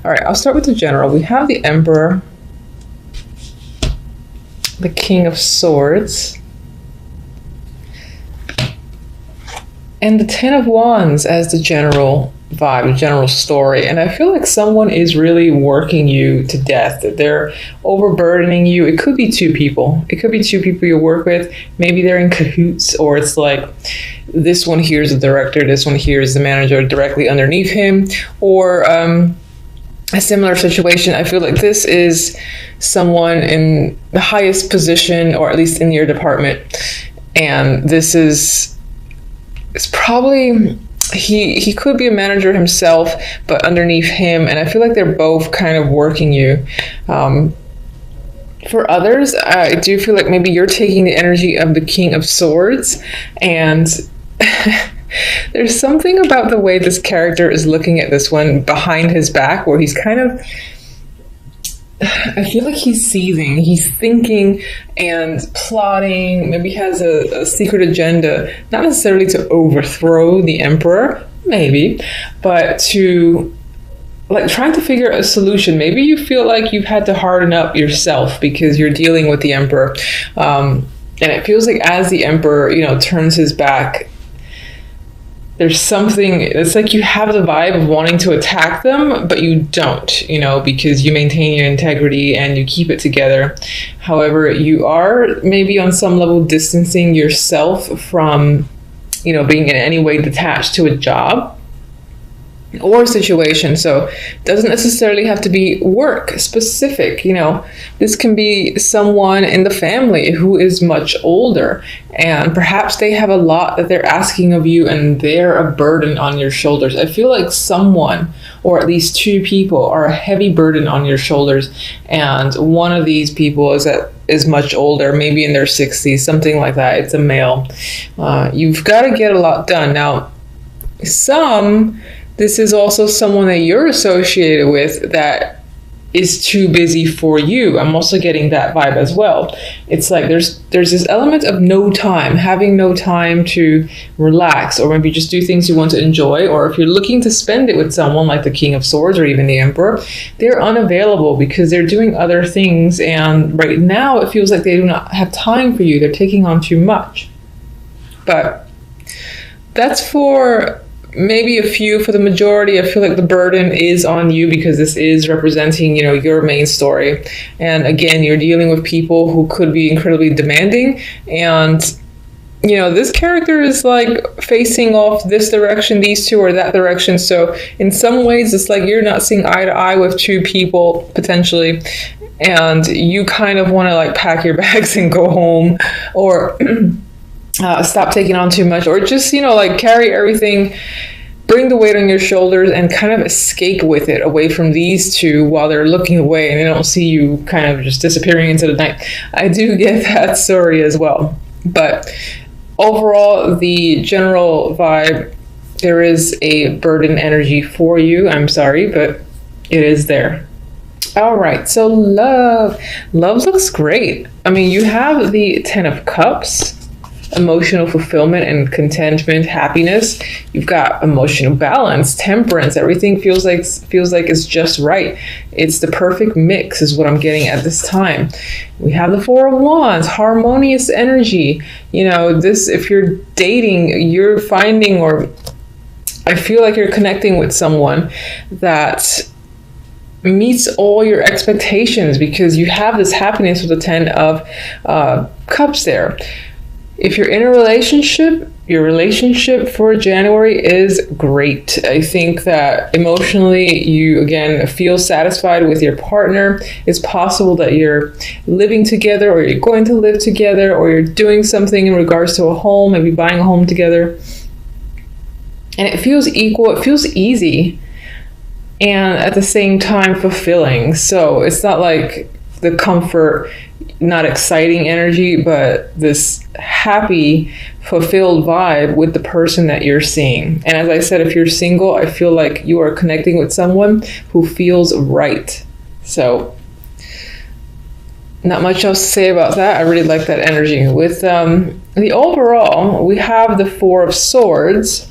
All right, I'll start with the general. We have the Emperor, the King of Swords, and the Ten of Wands as the general vibe, the general story. And I feel like someone is really working you to death. They're overburdening you. It could be two people. It could be two people you work with. Maybe they're in cahoots, or it's like this one here is the director, this one here is the manager directly underneath him, or a similar situation. I feel like this is someone in the highest position, or at least in your department. And this is, it's probably, he could be a manager himself, but underneath him, and I feel like they're both kind of working you. For others, I do feel like maybe you're taking the energy of the King of Swords, and there's something about the way this character is looking at this one behind his back, where he's kind of, I feel like he's seething, he's thinking and plotting, maybe has a secret agenda, not necessarily to overthrow the Emperor, maybe, but to like trying to figure out a solution. Maybe you feel like you've had to harden up yourself because you're dealing with the Emperor. And it feels like as the Emperor, you know, turns his back, there's something, it's like you have the vibe of wanting to attack them, but you don't, you know, because you maintain your integrity and you keep it together. However, you are maybe on some level distancing yourself from, you know, being in any way detached to a job or situation. So it doesn't necessarily have to be work specific, you know. This can be someone in the family who is much older, and perhaps they have a lot that they're asking of you and they're a burden on your shoulders. I feel like someone, or at least two people, are a heavy burden on your shoulders, and one of these people is much older, maybe in their 60s, something like that. It's a male. You've got to get a lot done. Now, this is also someone that you're associated with that is too busy for you. I'm also getting that vibe as well. It's like there's this element of having no time to relax, or maybe just do things you want to enjoy. Or if you're looking to spend it with someone like the King of Swords or even the Emperor, they're unavailable because they're doing other things. And right now it feels like they do not have time for you. They're taking on too much. But that's for maybe a few. For the majority, I feel like the burden is on you because this is representing, you know, your main story. And again, you're dealing with people who could be incredibly demanding, and you know, this character is like facing off this direction, these two, or that direction. So in some ways, it's like you're not seeing eye to eye with two people potentially, and you kind of want to like pack your bags and go home, or stop taking on too much, or just, you know, like carry everything, bring the weight on your shoulders and kind of escape with it away from these two while they're looking away and they don't see you kind of just disappearing into the night. I do get that story as well. But overall, the general vibe, there is a burden energy for you. I'm sorry, but it is there. All right, so love looks great. I mean, you have the Ten of Cups, emotional fulfillment and contentment, happiness. You've got emotional balance, temperance. Everything feels like it's just right. It's the perfect mix is what I'm getting at this time. We have the Four of Wands, harmonious energy. You know, this, if you're dating, you're finding, or I feel like you're connecting with someone that meets all your expectations because you have this happiness with the Ten of Cups there. If you're in a relationship, your relationship for January is great. I think that emotionally you, again, feel satisfied with your partner. It's possible that you're living together, or you're going to live together, or you're doing something in regards to a home, maybe buying a home together. And it feels equal, it feels easy, and at the same time fulfilling. So it's not like the comfort, not exciting energy, but this happy, fulfilled vibe with the person that you're seeing. And as I said, if you're single, I feel like you are connecting with someone who feels right. So not much else to say about that. I really like that energy. With the overall, we have the Four of Swords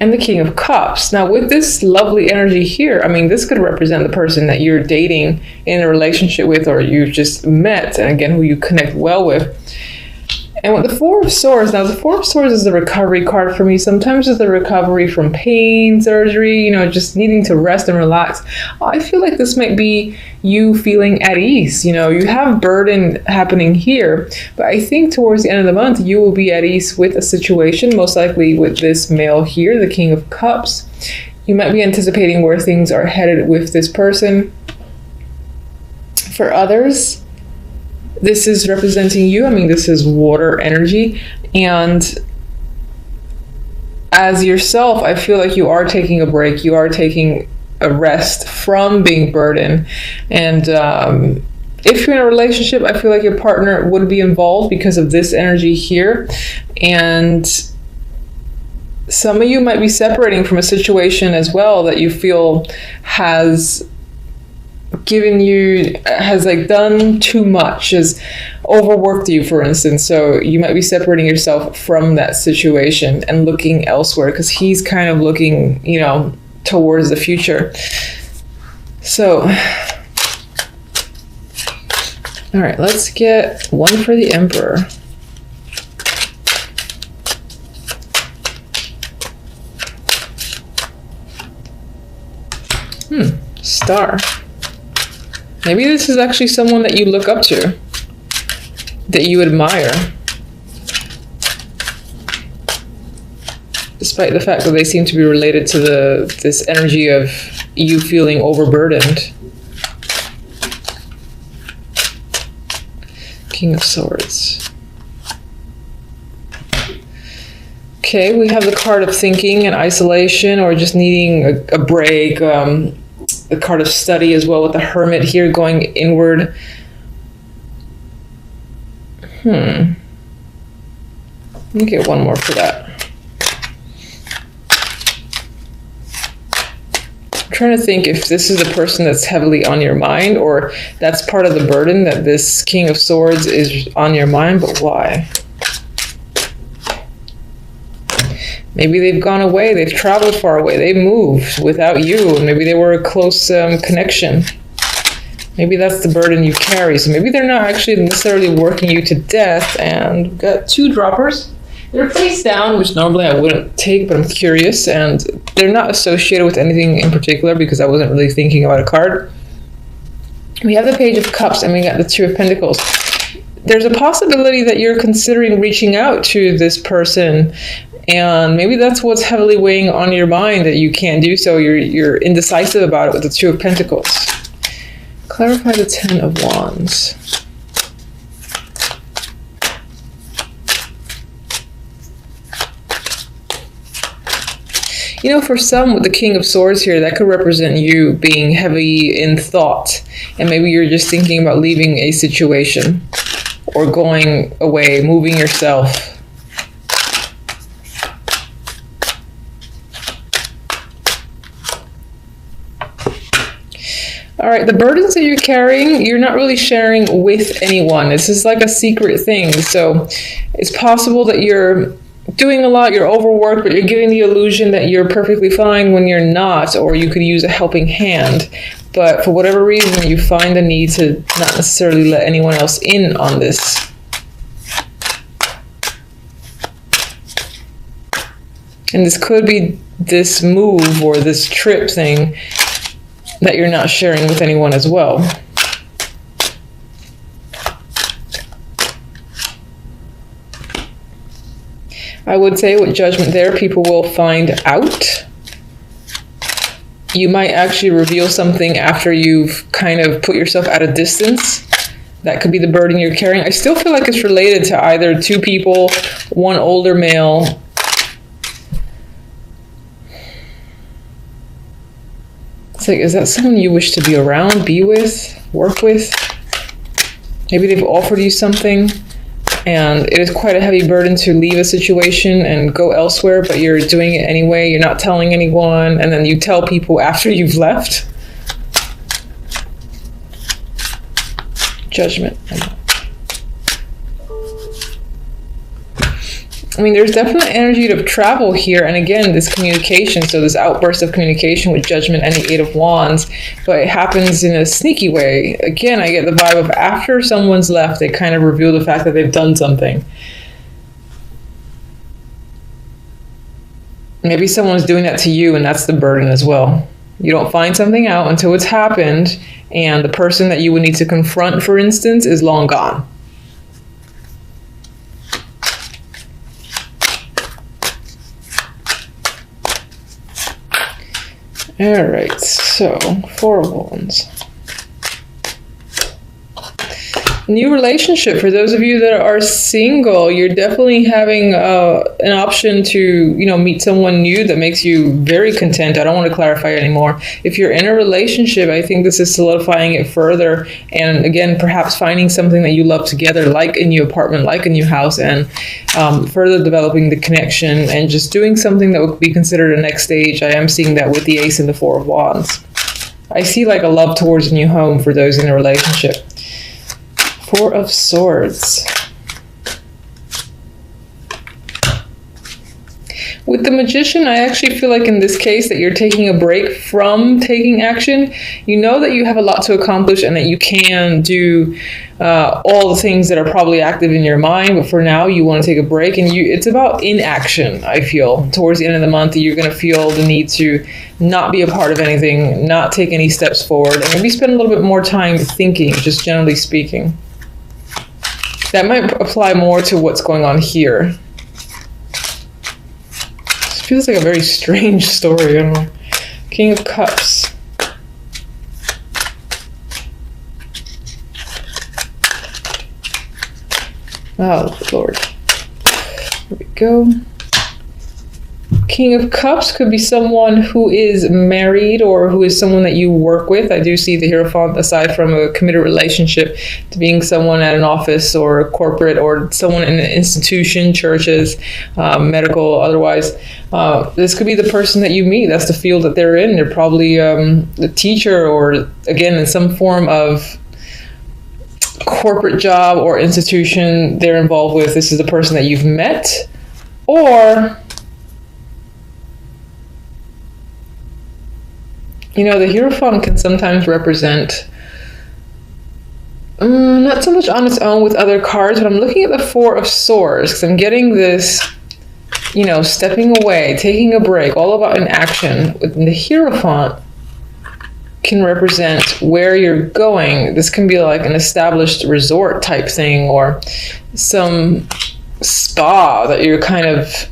and the King of Cups. Now, with this lovely energy here, I mean, this could represent the person that you're dating, in a relationship with, or you've just met, and again, who you connect well with. And with the Four of Swords, now the Four of Swords is the recovery card for me. Sometimes it's the recovery from pain, surgery, just needing to rest and relax. I feel like this might be you feeling at ease. You have burden happening here, but I think towards the end of the month, you will be at ease with a situation, most likely with this male here, the King of Cups. You might be anticipating where things are headed with this person. For others, this is representing you. I mean, this is water energy. And as yourself, I feel like you are taking a break. You are taking a rest from being burdened. And if you're in a relationship, I feel like your partner would be involved because of this energy here. And some of you might be separating from a situation as well that you feel has done too much, has overworked you, for instance. So you might be separating yourself from that situation and looking elsewhere, because he's kind of looking, towards the future. So, all right, let's get one for the Emperor. Star. Maybe this is actually someone that you look up to, that you admire, despite the fact that they seem to be related to this energy of you feeling overburdened. King of Swords. Okay, we have the card of thinking and isolation, or just needing a break. The card of study as well, with the Hermit here going inward. Let me get one more for that. I'm trying to think if this is a person that's heavily on your mind, or that's part of the burden, that this King of Swords is on your mind, but why? Maybe they've gone away, they've traveled far away, they moved without you, and maybe they were a close connection. Maybe that's the burden you carry. So maybe they're not actually necessarily working you to death. And we've got two droppers. They're face down, which normally I wouldn't take, but I'm curious. And they're not associated with anything in particular, because I wasn't really thinking about a card. We have the Page of Cups, and we got the Two of Pentacles. There's a possibility that you're considering reaching out to this person, and maybe that's what's heavily weighing on your mind, that you can't do so. You're indecisive about it with the Two of Pentacles. Clarify the Ten of Wands. For some with the King of Swords here, that could represent you being heavy in thought, and maybe you're just thinking about leaving a situation or going away, moving yourself. All right, the burdens that you're carrying, you're not really sharing with anyone. This is like a secret thing. So it's possible that you're doing a lot, you're overworked, but you're giving the illusion that you're perfectly fine when you're not, or you could use a helping hand. But for whatever reason, you find the need to not necessarily let anyone else in on this. And this could be this move or this trip thing that you're not sharing with anyone as well. I would say with Judgment there, people will find out. You might actually reveal something after you've kind of put yourself at a distance. That could be the burden you're carrying. I still feel like it's related to either two people, one older male. It's like, is that someone you wish to be around, be with, work with? Maybe they've offered you something, and it is quite a heavy burden to leave a situation and go elsewhere, but you're doing it anyway. You're not telling anyone, and then you tell people after you've left. Judgment. I mean, there's definitely energy to travel here. And again, this communication, so this outburst of communication with Judgment and the Eight of Wands, but it happens in a sneaky way. Again, I get the vibe of after someone's left, they kind of reveal the fact that they've done something. Maybe someone's doing that to you, and that's the burden as well. You don't find something out until it's happened, and the person that you would need to confront, for instance, is long gone. All right, so 4 of Wands. New relationship. For those of you that are single, you're definitely having an option to, meet someone new that makes you very content. I don't want to clarify anymore. If you're in a relationship, I think this is solidifying it further. And again, perhaps finding something that you love together, like a new apartment, like a new house, and further developing the connection and just doing something that would be considered a next stage. I am seeing that with the Ace and the 4 of Wands. I see like a love towards a new home for those in a relationship. 4 of Swords. With the Magician, I actually feel like in this case that you're taking a break from taking action. You know that you have a lot to accomplish and that you can do all the things that are probably active in your mind, but for now you want to take a break, and it's about inaction. I feel towards the end of the month you're going to feel the need to not be a part of anything, not take any steps forward, and maybe spend a little bit more time thinking, just generally speaking. That might apply more to what's going on here. This feels like a very strange story. I don't know. King of Cups. Oh, Lord. There we go. King of Cups could be someone who is married or who is someone that you work with. I do see the Hierophant, aside from a committed relationship, to being someone at an office or a corporate or someone in an institution, churches, medical, otherwise. This could be the person that you meet. That's the field that they're in. They're probably a teacher or, again, in some form of corporate job or institution they're involved with. This is the person that you've met. Or the Hierophant can sometimes represent, not so much on its own with other cards, but I'm looking at the 4 of Swords because I'm getting this, stepping away, taking a break, all about an action. With the Hierophant can represent where you're going. This can be like an established resort type thing or some spa that you're kind of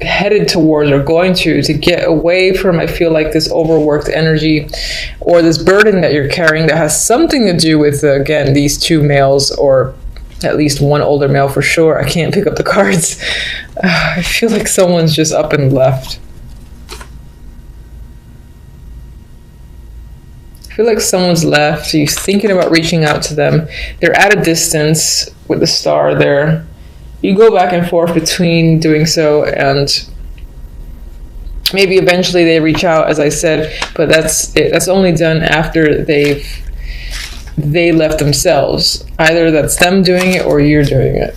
headed towards or going to get away from, I feel like, this overworked energy or this burden that you're carrying that has something to do with, again, these 2 males or at least one older male for sure. I can't pick up the cards. I feel like someone's just up and left. I feel like someone's left. You're thinking about reaching out to them. They're at a distance with the star there. You go back and forth between doing so, and maybe eventually they reach out, as I said, but that's it. That's only done after they left themselves. Either that's them doing it or you're doing it.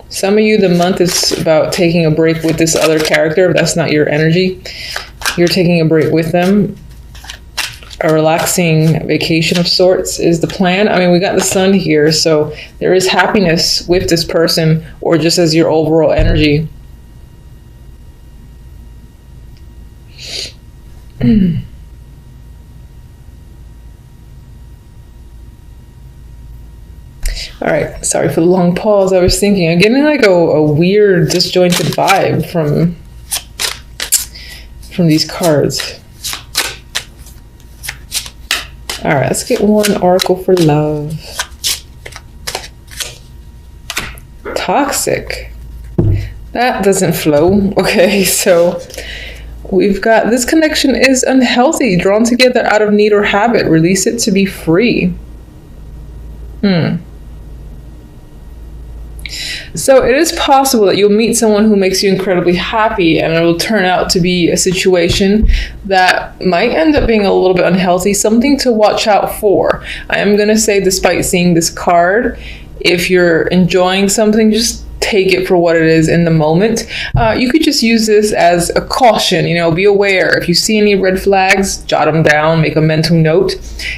Some of you, the month is about taking a break with this other character. If that's not your energy, you're taking a break with them. A relaxing vacation of sorts is the plan. I mean, we got the Sun here, so there is happiness with this person or just as your overall energy. All right, sorry for the long pause. I was thinking, I'm getting like a weird disjointed vibe from these cards. All right, let's get one oracle for love. Toxic. That doesn't flow. Okay, so we've got this connection is unhealthy, drawn together out of need or habit. Release it to be free. So it is possible that you'll meet someone who makes you incredibly happy, and it'll turn out to be a situation that might end up being a little bit unhealthy, something to watch out for. I am going to say, despite seeing this card, if you're enjoying something, just take it for what it is in the moment. You could just use this as a caution, be aware. If you see any red flags, jot them down, make a mental note.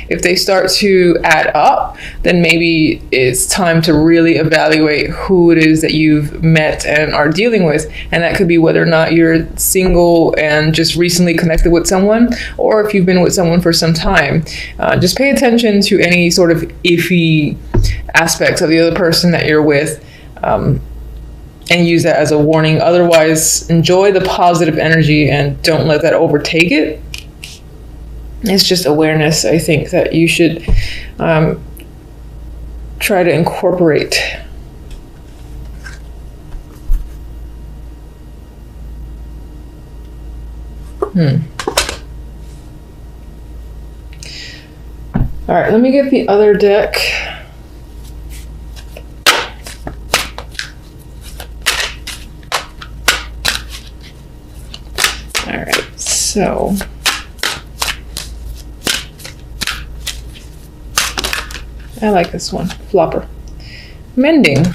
If they start to add up, then maybe it's time to really evaluate who it is that you've met and are dealing with. And that could be whether or not you're single and just recently connected with someone, or if you've been with someone for some time. Just pay attention to any sort of iffy aspects of the other person that you're with. And use that as a warning. Otherwise, enjoy the positive energy and don't let that overtake it. It's just awareness, I think, that you should try to incorporate. All right, let me get the other deck. So, I like this one, Flopper. Mending.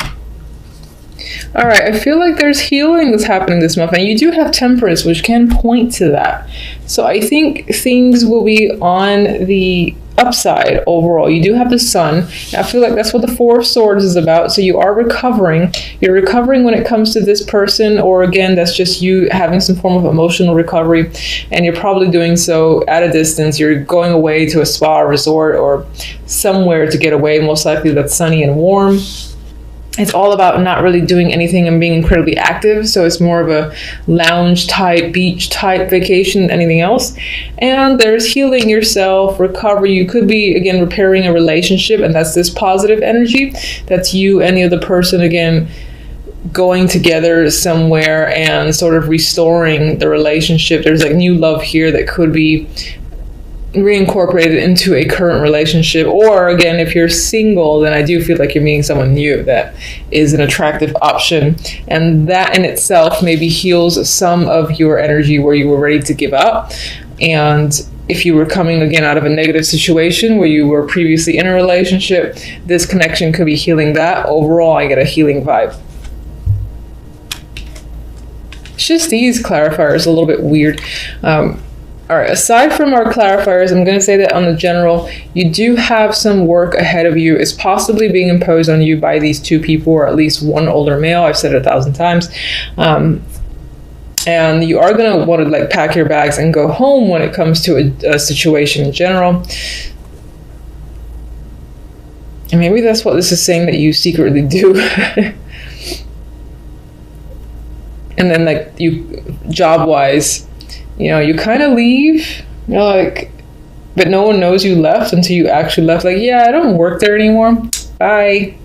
All right, I feel like there's healing that's happening this month, and you do have Temperance, which can point to that. So I think things will be on the upside overall. You do have the Sun. I feel like that's what the Four of Swords is about. So you are recovering. You're recovering when it comes to this person, or again, that's just you having some form of emotional recovery, and you're probably doing so at a distance. You're going away to a spa, resort, or somewhere to get away. Most likely that's sunny and warm. It's all about not really doing anything and being incredibly active. So it's more of a lounge type, beach type vacation than anything else. And there's healing yourself, recovery. You could be, again, repairing a relationship, and that's this positive energy. That's you and the other person, again, going together somewhere and sort of restoring the relationship. There's like new love here that could be reincorporated into a current relationship. Or again, if you're single, then I do feel like you're meeting someone new that is an attractive option, and that in itself maybe heals some of your energy where you were ready to give up. And if you were coming again out of a negative situation where you were previously in a relationship, this connection could be healing that. Overall, I get a healing vibe. It's just these clarifiers a little bit weird. All right, aside from our clarifiers, I'm going to say that on the general, you do have some work ahead of you. It's possibly being imposed on you by these two people, or at least one older male. I've said it 1,000 times. And you are going to want to like pack your bags and go home when it comes to a situation in general. And maybe that's what this is saying that you secretly do. And then like you, job-wise, you kind of leave, like, but no one knows you left until you actually left. Like, yeah, I don't work there anymore. Bye.